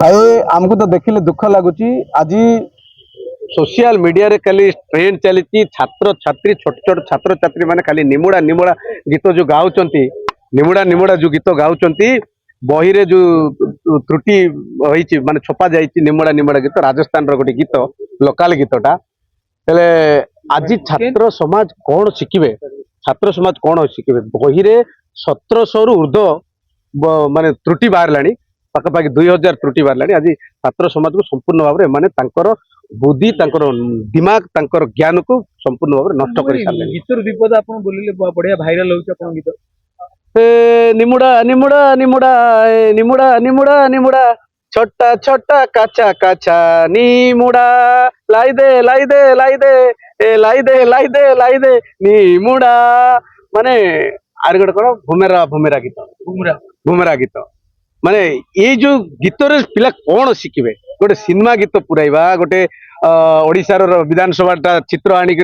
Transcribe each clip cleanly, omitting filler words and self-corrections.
भाई आमको तो देखिले दुख लगुच आज सोशल मीडिया रे खाली ट्रेंड चली छात्र छात्री छोट छोट छात्र छात्री माने खाली निमुड़ा निमुड़ा गीत जो गाउचंती निमुड़ा निमुड़ा जो गीत गाउचंती बही रे जो त्रुटि होईची माने छपा जाईची निमुड़ा निमुड़ा गीत राजस्थान रो गोटे गीत लोकल गीतटा हेले आज छात्र समाज कौन शिखिबे छात्र समाज कौन शिखिबे बही रे 1700 रु ऊर्ध्व माने त्रुटि बाहर लानी पाखापाखि 2000 त्रुटि बाहर आज छात्र समाज को संपूर्ण भाव में बुद्धि दिमाग ज्ञान को संपूर्ण भाव नष्ट कर गीतर विपद आप बोलिले बढ़िया भाइराल होउछ गीत निमुड़ा निमुड़ा निमुड़ा निमुड़ा निमुड़ा निमुड़ा छोटा छोटा काचा काचा निमुड़ा लाई दे लाई दे लाई दे ए लाई दे लाई दे लाई दे निमुड़ा माने आर गोटे कौन भूमेरा भूमेरा गीत घुमरा भूमेरा गीत माने ये जो गीत पिला कौन शिखिबे गोटे सिनेमा गीत पुराइबा गोटे ओडिशार विधानसभा चित्र आनिक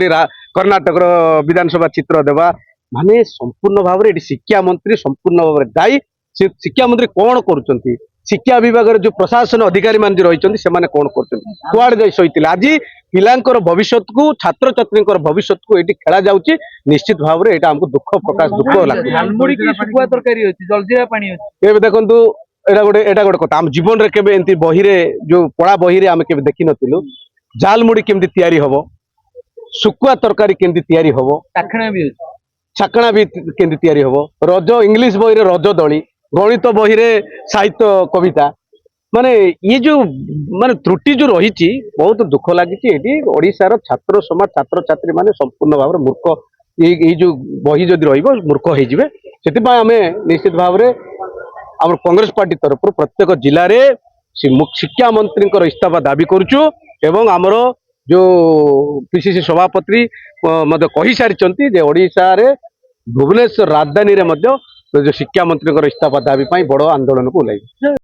कर्णाटक विधानसभा चित्र देवा माने संपूर्ण भाव में शिक्षा मंत्री संपूर्ण भाव में दायी शिक्षा मंत्री कौन करुँच शिक्षा विभाग जो प्रशासन अधिकारी मान रही से कौन कर सही आज पिलांकर भविष्य को छात्र छात्री भविष्य को ये खेला जाऊँगी निश्चित भाव में यहाँ हमको दुख प्रकाश दुख लगे देखु एटा गोटे कथा आम जीवन रे केबे एंती बही रे जो पढ़ा बही रे आम केबे देखि नथिलु जालमुड़ी केमती तैयारी हबो सुकुआ तरकारी केमती तैयारी हबो छाकणा भी केमती तैयारी हबो रज इंग्लिश बही रे रज दली गणित बही रे साहित्य कविता माने ये जो माने त्रुटि जो रही बहुत दुख लगी ओडिशार छात्र समाज छात्र छात्री माने संपूर्ण भाव में मूर्ख ये जो बही जदि रहिबो मूर्ख हो जिवे सेति आमे निश्चित भाव में आम कांग्रेस पार्टी तरफ प्रत्येक जिले में शिक्षा मंत्री इस्तीफा दाबी करुचु एवं आमर जो पीसीसी सभापति कही सारी ओडिशा रे भुवनेश्वर राजधानी रे जो शिक्षा मंत्री इस्तीफा दाबी बड़ आंदोलन को ओह्लैबे।